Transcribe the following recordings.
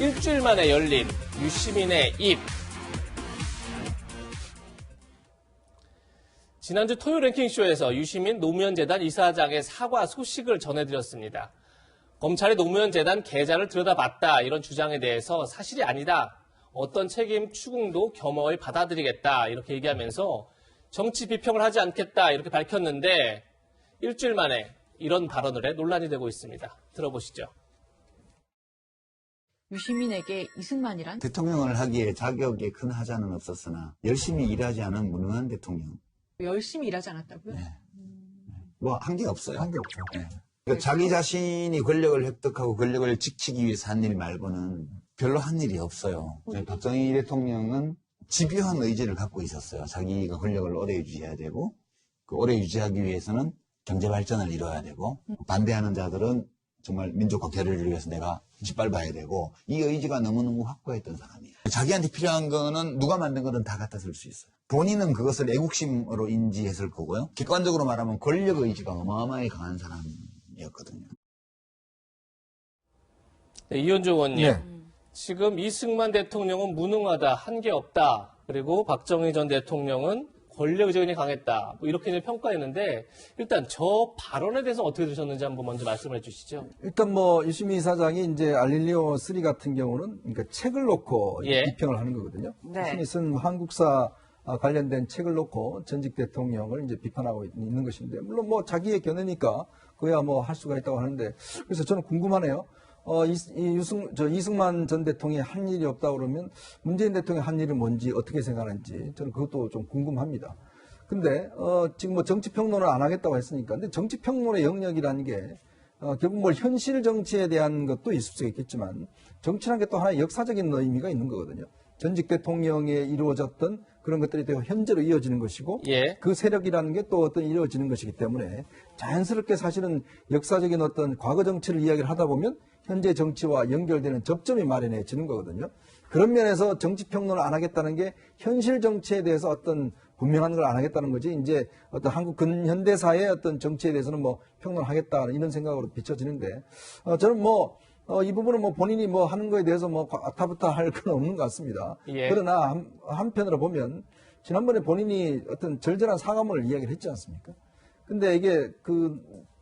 일주일 만에 열린 유시민의 입. 지난주 토요 랭킹쇼에서 유시민 노무현재단 이사장의 사과 소식을 전해드렸습니다. 검찰이 노무현재단 계좌를 들여다봤다 이런 주장에 대해서 사실이 아니다. 어떤 책임 추궁도 겸허히 받아들이겠다 이렇게 얘기하면서 정치 비평을 하지 않겠다 이렇게 밝혔는데 일주일 만에 이런 발언을 해 논란이 되고 있습니다. 들어보시죠. 유시민에게 이승만이란? 대통령을 하기에 자격에 큰 하자는 없었으나 열심히 일하지 않은 무능한 대통령. 열심히 일하지 않았다고요? 네. 뭐 한 게 없어요. 한 게 없죠. 네. 그러니까 자기 자신이 권력을 획득하고 권력을 지키기 위해서 한 일 말고는 별로 한 일이 없어요. 박정희 대통령은 집요한 의지를 갖고 있었어요. 자기가 권력을 오래 유지해야 되고 그 오래 유지하기 위해서는 경제 발전을 이뤄야 되고 반대하는 자들은 정말 민족과 개를 위해서 내가 짓밟아야 되고 이 의지가 너무너무 확고했던 사람이에요. 자기한테 필요한 거는 누가 만든 거는 다 갖다 쓸 수 있어요. 본인은 그것을 애국심으로 인지했을 거고요. 객관적으로 말하면 권력 의지가 어마어마하게 강한 사람이었거든요. 네, 이현주 의원님. 네. 지금 이승만 대통령은 무능하다, 한 게 없다. 그리고 박정희 전 대통령은 권력 의지가 강했다. 뭐 이렇게 이제 평가했는데 일단 저 발언에 대해서 어떻게 들으셨는지 한번 먼저 말씀해 주시죠. 일단 유시민 이사장이 이제 알릴리오 3 같은 경우는 그러니까 책을 놓고 예. 비평을 하는 거거든요. 네. 유시민이 쓴 한국사 관련된 책을 놓고 전직 대통령을 이제 비판하고 있는 것인데 물론 자기의 견해니까 그야 할 수가 있다고 하는데 그래서 저는 궁금하네요. 이승만 전 대통령이 한 일이 없다 그러면 문재인 대통령이 한 일이 뭔지 어떻게 생각하는지 저는 그것도 좀 궁금합니다. 근데 지금 정치평론을 안 하겠다고 했으니까 근데 정치평론의 영역이라는 게 결국 현실 정치에 대한 것도 있을 수 있겠지만 정치라는 게 또 하나의 역사적인 의미가 있는 거거든요. 전직 대통령에 이루어졌던 그런 것들이 또 현재로 이어지는 것이고 예. 그 세력이라는 게 또 어떤 이루어지는 것이기 때문에 자연스럽게 사실은 역사적인 어떤 과거 정치를 이야기를 하다 보면 현재 정치와 연결되는 접점이 마련해지는 거거든요. 그런 면에서 정치평론을 안 하겠다는 게 현실 정치에 대해서 어떤 분명한 걸 안 하겠다는 거지 이제 어떤 한국 근현대사의 어떤 정치에 대해서는 평론하겠다 이런 생각으로 비춰지는데 저는 이 부분은 본인이 하는 거에 대해서 아타부타 할 건 없는 것 같습니다. 예. 그러나 한편으로 보면 지난번에 본인이 어떤 절절한 사과문을 이야기를 했지 않습니까? 근데 이게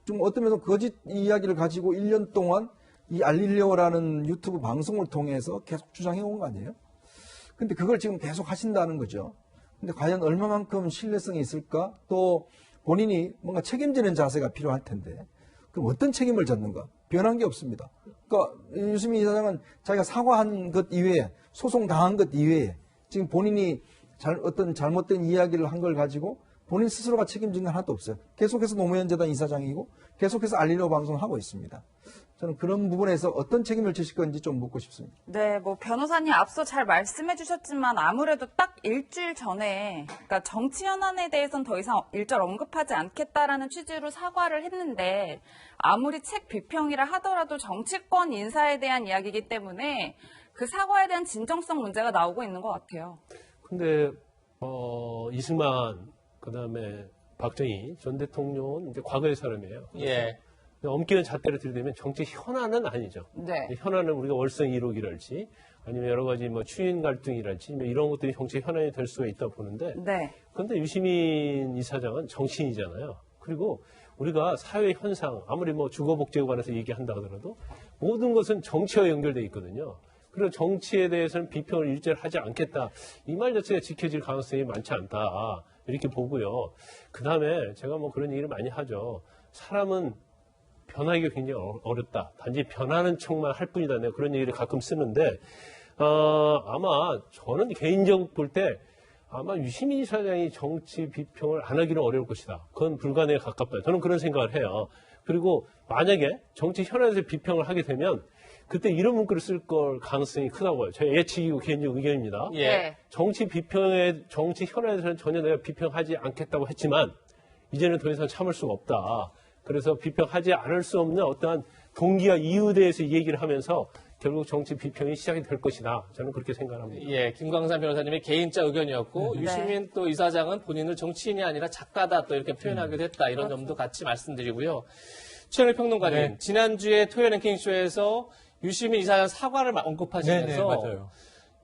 좀 어떤 면에서 거짓 이야기를 가지고 1년 동안 이 알릴리오라는 유튜브 방송을 통해서 계속 주장해 온 거 아니에요? 근데 그걸 지금 계속 하신다는 거죠. 근데 과연 얼마만큼 신뢰성이 있을까? 또 본인이 뭔가 책임지는 자세가 필요할 텐데 그럼 어떤 책임을 졌는가? 변한 게 없습니다. 그러니까 유시민 이사장은 자기가 사과한 것 이외에 소송 당한 것 이외에 지금 본인이 어떤 잘못된 이야기를 한 걸 가지고 본인 스스로가 책임진 건 하나도 없어요. 계속해서 노무현재단 이사장이고 계속해서 알릴리오 방송을 하고 있습니다. 저는 그런 부분에서 어떤 책임을 지실 건지 좀 묻고 싶습니다. 네, 변호사님 앞서 잘 말씀해 주셨지만 아무래도 딱 일주일 전에 그러니까 정치 현안에 대해서는 더 이상 일절 언급하지 않겠다라는 취지로 사과를 했는데 아무리 책 비평이라 하더라도 정치권 인사에 대한 이야기이기 때문에 그 사과에 대한 진정성 문제가 나오고 있는 것 같아요. 근데 이승만 그다음에 박정희 전 대통령은 이제 과거의 사람이에요. 예. 엄격한 잣대로 들이대면 정치 현안은 아니죠. 네. 현안은 우리가 월성 1호기랄지 아니면 여러 가지 추인 갈등이랄지 이런 것들이 정치 현안이 될 수가 있다고 보는데 네. 그런데 유시민 이사장은 정치인이잖아요. 그리고 우리가 사회 현상 아무리 주거복지에 관해서 얘기한다 하더라도 모든 것은 정치와 연결돼 있거든요. 그리고 정치에 대해서는 비평을 일절 하지 않겠다. 이 말 자체가 지켜질 가능성이 많지 않다. 이렇게 보고요. 그 다음에 제가 그런 얘기를 많이 하죠. 사람은 변하기가 굉장히 어렵다. 단지 변하는 척만 할 뿐이다. 내가 그런 얘기를 가끔 쓰는데, 아마 저는 개인적으로 볼 때 아마 유시민 이사장이 정치 비평을 안 하기는 어려울 것이다. 그건 불가능에 가깝다. 저는 그런 생각을 해요. 그리고 만약에 정치 현안에서 비평을 하게 되면 그때 이런 문구를 쓸 걸 가능성이 크다고 봐요. 제 예측이고 개인적 의견입니다. 예. 정치 현안에서는 전혀 내가 비평하지 않겠다고 했지만 이제는 더 이상 참을 수가 없다. 그래서 비평하지 않을 수 없는 어떠한 동기와 이유에 대해서 얘기를 하면서 결국 정치 비평이 시작이 될 것이다. 저는 그렇게 생각합니다. 예, 김광산 변호사님의 개인적 의견이었고 유시민 또 이사장은 본인을 정치인이 아니라 작가다 또 이렇게 표현하기도 했다. 이런 점도 같이 말씀드리고요. 최영일 평론가님, 네. 지난주에 토요 랭킹쇼에서 유시민 이사장 사과를 언급하시면서 네네, 맞아요.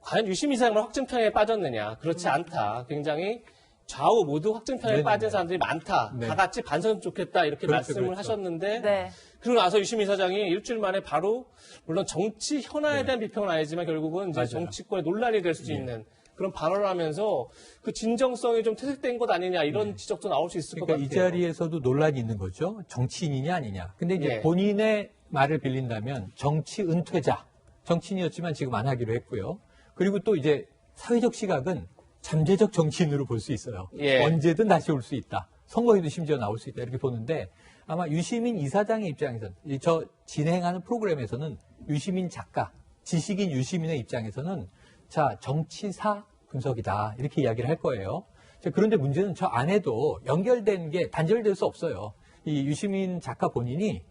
과연 유시민 이사장만 확증 편향에 빠졌느냐? 그렇지 않다. 굉장히 좌우 모두 확증 편향에 네네. 빠진 사람들이 많다. 네. 다 같이 반성했으면 좋겠다. 이렇게 그렇죠, 말씀을 그렇죠. 하셨는데 네. 그러고 나서 유시민 이사장이 일주일 만에 바로 물론 정치 현안에 대한 비평은 아니지만 결국은 이제 맞아요. 정치권의 논란이 될 수 있는 그런 발언을 하면서 그 진정성이 좀 퇴색된 것 아니냐 이런 지적도 나올 수 있을 그러니까 것 이 같아요. 자리에서도 논란이 있는 거죠. 정치인이냐 아니냐. 근데 이제 예. 본인의 말을 빌린다면 정치 은퇴자, 정치인이었지만 지금 안 하기로 했고요. 그리고 또 이제 사회적 시각은 잠재적 정치인으로 볼 수 있어요. 예. 언제든 다시 올 수 있다. 선거에도 심지어 나올 수 있다. 이렇게 보는데 아마 유시민 이사장의 입장에서는 저 진행하는 프로그램에서는 유시민 작가, 지식인 유시민의 입장에서는 자, 정치사 분석이다. 이렇게 이야기를 할 거예요. 자, 그런데 문제는 저 안에도 연결된 게 단절될 수 없어요. 이 유시민 작가 본인이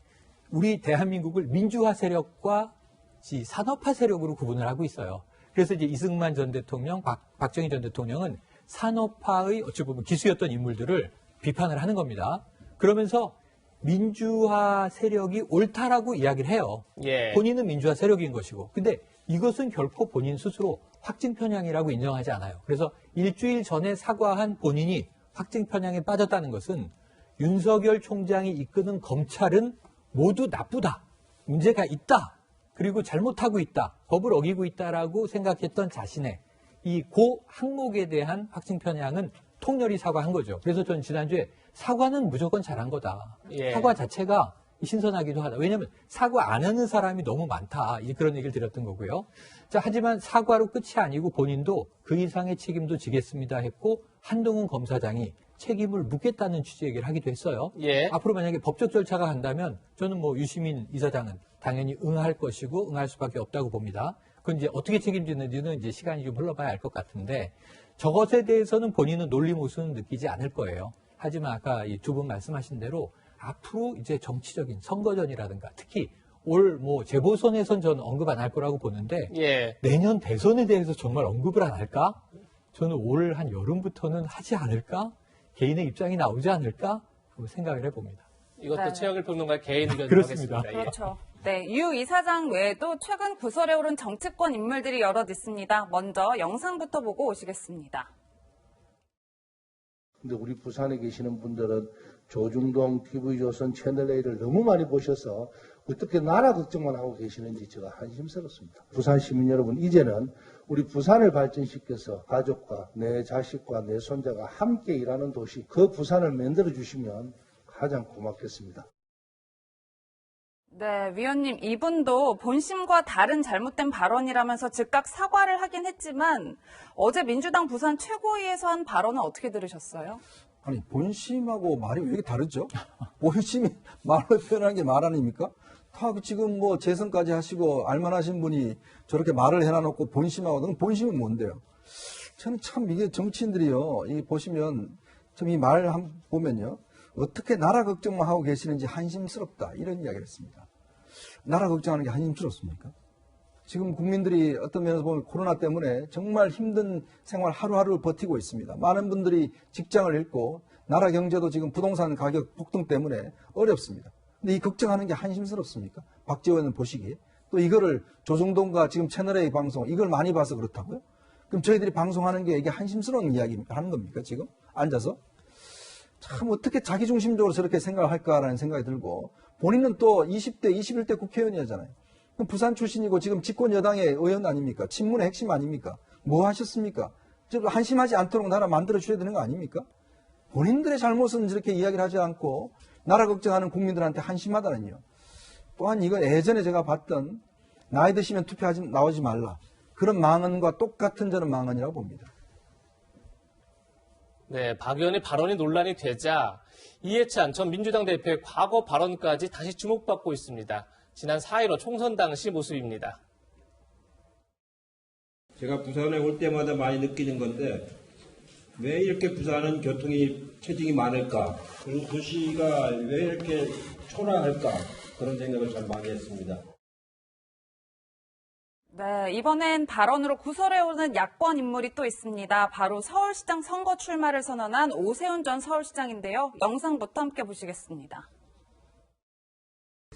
우리 대한민국을 민주화 세력과 산업화 세력으로 구분을 하고 있어요. 그래서 이제 이승만 전 대통령, 박정희 전 대통령은 산업화의 어찌 보면 기수였던 인물들을 비판을 하는 겁니다. 그러면서 민주화 세력이 옳다라고 이야기를 해요. 예. 본인은 민주화 세력인 것이고. 근데 이것은 결코 본인 스스로 확증 편향이라고 인정하지 않아요. 그래서 일주일 전에 사과한 본인이 확증 편향에 빠졌다는 것은 윤석열 총장이 이끄는 검찰은 모두 나쁘다. 문제가 있다. 그리고 잘못하고 있다. 법을 어기고 있다라고 생각했던 자신의 이 고 항목에 대한 확증 편향은 통렬히 사과한 거죠. 그래서 저는 지난주에 사과는 무조건 잘한 거다. 예. 사과 자체가 신선하기도 하다. 왜냐하면 사과 안 하는 사람이 너무 많다. 그런 얘기를 드렸던 거고요. 자, 하지만 사과로 끝이 아니고 본인도 그 이상의 책임도 지겠습니다 했고 한동훈 검사장이 책임을 묻겠다는 취지 얘기를 하기도 했어요. 예. 앞으로 만약에 법적 절차가 간다면 저는 뭐 유시민 이사장은 당연히 응할 것이고 응할 수밖에 없다고 봅니다. 그건 이제 어떻게 책임지는지는 이제 시간이 좀 흘러봐야 알 것 같은데 저것에 대해서는 본인은 논리모순은 느끼지 않을 거예요. 하지만 아까 이 두 분 말씀하신 대로 앞으로 이제 정치적인 선거전이라든가 특히 올 뭐 재보선에선 저는 언급 안 할 거라고 보는데 예. 내년 대선에 대해서 정말 언급을 안 할까? 저는 올 한 여름부터는 하지 않을까? 개인의 입장이 나오지 않을까? 생각을 해봅니다. 이것도 네. 최영일 평론가의 개인 의견으로 그렇습니다. 하겠습니다. 예. 그렇죠. 네, 유 이사장 외에도 최근 구설에 오른 정치권 인물들이 여럿 있습니다. 먼저 영상부터 보고 오시겠습니다. 근데 우리 부산에 계시는 분들은 조중동, TV조선, 채널A를 너무 많이 보셔서 어떻게 나라 걱정만 하고 계시는지 제가 한심스럽습니다. 부산 시민 여러분, 이제는 우리 부산을 발전시켜서 가족과 내 자식과 내 손자가 함께 일하는 도시, 그 부산을 만들어 주시면 가장 고맙겠습니다. 네, 위원님, 이분도 본심과 다른 잘못된 발언이라면서 즉각 사과를 하긴 했지만 어제 민주당 부산 최고위에서 한 발언은 어떻게 들으셨어요? 아니, 본심하고 말이 왜 이렇게 다르죠? 본심이 말로 표현하는 게 말 아닙니까? 다 지금 뭐 재선까지 하시고 알만하신 분이 저렇게 말을 해놔놓고 본심하고, 그럼 본심은 뭔데요? 저는 참 이게 정치인들이요, 이 보시면 좀 이 말 보면요, 어떻게 나라 걱정만 하고 계시는지 한심스럽다. 이런 이야기를 했습니다. 나라 걱정하는 게 한심스럽습니까? 지금 국민들이 어떤 면에서 보면 코로나 때문에 정말 힘든 생활 하루하루를 버티고 있습니다. 많은 분들이 직장을 잃고 나라 경제도 지금 부동산 가격 폭등 때문에 어렵습니다. 근데 이 걱정하는 게 한심스럽습니까? 박지원 의원 보시기에. 또 이거를 조중동과 지금 채널A 방송 이걸 많이 봐서 그렇다고요? 그럼 저희들이 방송하는 게 이게 한심스러운 이야기 하는 겁니까? 지금 앉아서? 참 어떻게 자기중심적으로 저렇게 생각을 할까라는 생각이 들고 본인은 또 20대, 21대 국회의원이잖아요. 그럼 부산 출신이고 지금 집권 여당의 의원 아닙니까? 친문의 핵심 아닙니까? 뭐 하셨습니까? 좀 한심하지 않도록 나라 만들어 주셔야 되는 거 아닙니까? 본인들의 잘못은 저렇게 이야기를 하지 않고 나라 걱정하는 국민들한테 한심하다는요. 또한 이건 예전에 제가 봤던 나이 드시면 투표하지 나오지 말라. 그런 망언과 똑같은 저는 망언이라고 봅니다. 네, 박 의원의 발언이 논란이 되자 이해찬 전 민주당 대표의 과거 발언까지 다시 주목받고 있습니다. 지난 4.15 총선 당시 모습입니다. 제가 부산에 올 때마다 많이 느끼는 건데 왜 이렇게 부산은 교통이 체증이 많을까? 그리고 도시가 왜 이렇게 초라할까? 그런 생각을 참 많이 했습니다. 네, 이번엔 발언으로 구설에 오르는 야권 인물이 또 있습니다. 바로 서울시장 선거 출마를 선언한 오세훈 전 서울시장인데요. 영상부터 함께 보시겠습니다.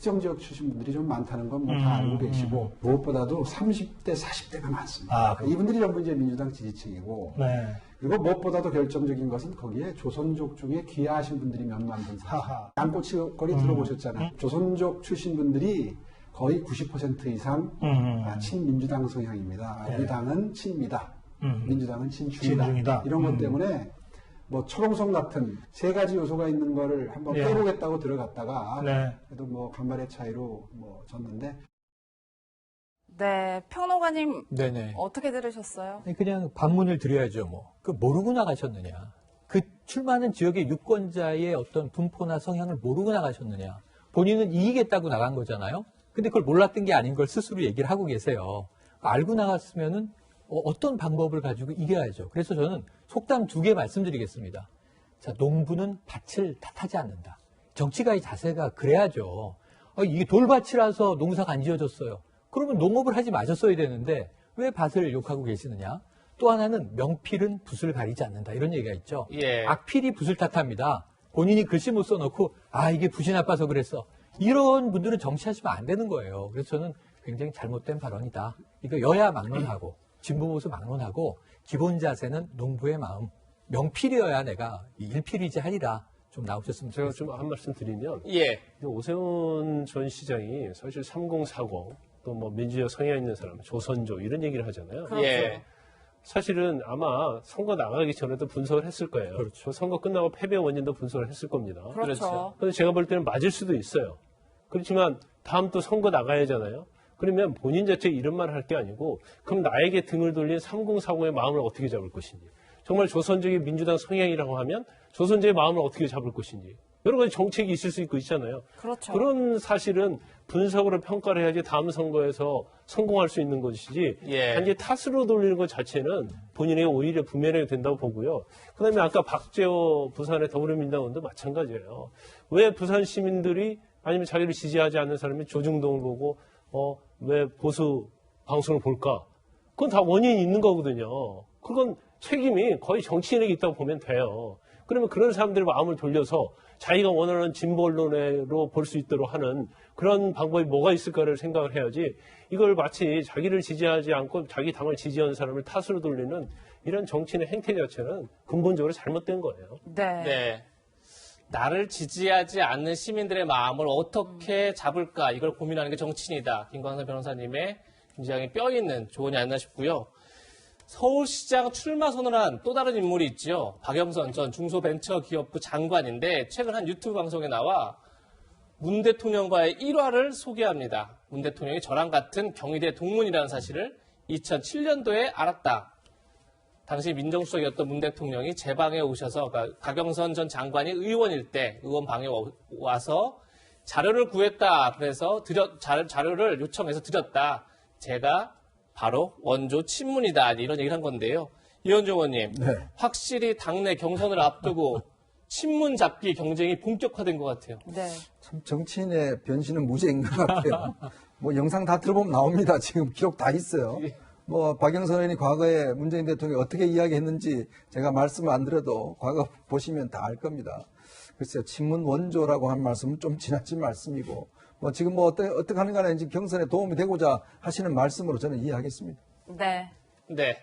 특정 지역 출신 분들이 좀 많다는 건 뭐 다 알고 계시고 무엇보다도 30대, 40대가 많습니다. 이분들이 전부 이제 민주당 지지층이고 네. 그리고 무엇보다도 결정적인 것은 거기에 조선족 중에 귀화하신 분들이 몇만 분 사세요. 양꼬치거리 들어보셨잖아요. 조선족 출신 분들이 거의 90% 이상 친민주당 성향입니다. 네. 우리 당은 친미다. 민주당은 친중이다. 친중이다. 이런 것 때문에 뭐 초롱성 같은 세 가지 요소가 있는 거를 한번 예. 빼보겠다고 들어갔다가 네. 그래도 뭐 간발의 차이로 뭐 졌는데 네, 평론가님 네네. 어떻게 들으셨어요? 그냥 반문을 드려야죠, 뭐. 그 모르고 나가셨느냐. 그 출마하는 지역의 유권자의 어떤 분포나 성향을 모르고 나가셨느냐. 본인은 이기겠다고 나간 거잖아요. 근데 그걸 몰랐던 게 아닌 걸 스스로 얘기를 하고 계세요. 알고 나갔으면은 어떤 방법을 가지고 이겨야죠. 그래서 저는 속담 2개 말씀드리겠습니다. 자, 농부는 밭을 탓하지 않는다. 정치가의 자세가 그래야죠. 이게 돌밭이라서 농사가 안 지어졌어요. 그러면 농업을 하지 마셨어야 되는데 왜 밭을 욕하고 계시느냐? 또 하나는 명필은 붓을 가리지 않는다. 이런 얘기가 있죠. 예. 악필이 붓을 탓합니다. 본인이 글씨 못 써놓고 이게 붓이 나빠서 그랬어. 이런 분들은 정치하시면 안 되는 거예요. 그래서 저는 굉장히 잘못된 발언이다. 이거 여야 막론하고 진보 보수 막론하고 기본 자세는 농부의 마음. 명필이어야 내가 일필이지 하리라. 좀 나오셨으면 제가 좋겠습니다. 좀 한 말씀 드리면 예. 오세훈 전 시장이 사실 3040 또 뭐 민주적 성향 있는 사람, 조선족 이런 얘기를 하잖아요. 그렇죠. 예. 사실은 아마 선거 나가기 전에도 분석을 했을 거예요. 그렇죠. 선거 끝나고 패배 원인도 분석을 했을 겁니다. 그렇죠. 그런데 제가 볼 때는 맞을 수도 있어요. 그렇지만 다음 또 선거 나가야 하잖아요. 그러면 본인 자체 이런 말을 할 게 아니고 그럼 나에게 등을 돌린 3040의 마음을 어떻게 잡을 것인지, 정말 조선적인 민주당 성향이라고 하면 조선족의 마음을 어떻게 잡을 것인지, 여러 가지 정책이 있을 수 있고 있잖아요. 그렇죠. 그런 사실은 분석으로 평가를 해야지 다음 선거에서 성공할 수 있는 것이지 예. 단지 탓으로 돌리는 것 자체는 본인에게 오히려 부메랑이 된다고 보고요. 그다음에 아까 박재호 부산의 더불어민주당 의원도 마찬가지예요. 왜 부산 시민들이 아니면 자기를 지지하지 않는 사람이 조중동을 보고 왜 보수 방송을 볼까? 그건 다 원인이 있는 거거든요. 그건 책임이 거의 정치인에게 있다고 보면 돼요. 그러면 그런 사람들의 마음을 돌려서 자기가 원하는 진보 언론으로 볼 수 있도록 하는 그런 방법이 뭐가 있을까를 생각을 해야지, 이걸 마치 자기를 지지하지 않고 자기 당을 지지하는 사람을 탓으로 돌리는 이런 정치인의 행태 자체는 근본적으로 잘못된 거예요. 네. 네. 나를 지지하지 않는 시민들의 마음을 어떻게 잡을까, 이걸 고민하는 게 정치인이다. 김광선 변호사님의 굉장히 뼈 있는 조언이 아니나 싶고요. 서울시장 출마 선언한 또 다른 인물이 있죠. 박영선 전 중소벤처기업부 장관인데 최근 한 유튜브 방송에 나와 문 대통령과의 일화를 소개합니다. 문 대통령이 저랑 같은 경희대 동문이라는 사실을 2007년도에 알았다. 당시 민정수석이었던 문 대통령이 제 방에 오셔서, 그러니까 박영선 전 장관이 의원일 때 의원 방에 와서 자료를 구했다. 그래서 자료를 요청해서 드렸다. 제가 바로 원조 친문이다. 이런 얘기를 한 건데요. 이현종 의원님, 네. 확실히 당내 경선을 앞두고 친문 잡기 경쟁이 본격화된 것 같아요. 네. 참 정치인의 변신은 무죄인 것 같아요. 뭐 영상 다 들어보면 나옵니다. 지금 기록 다 있어요. 뭐 박영선 의원이 과거에 문재인 대통령이 어떻게 이야기했는지 제가 말씀 안 드려도 과거 보시면 다 알 겁니다. 글쎄요, 친문 원조라고 한 말씀은 좀 지나친 말씀이고, 뭐 지금 뭐 어떻게 하는 간에 지금 경선에 도움이 되고자 하시는 말씀으로 저는 이해하겠습니다. 네. 네.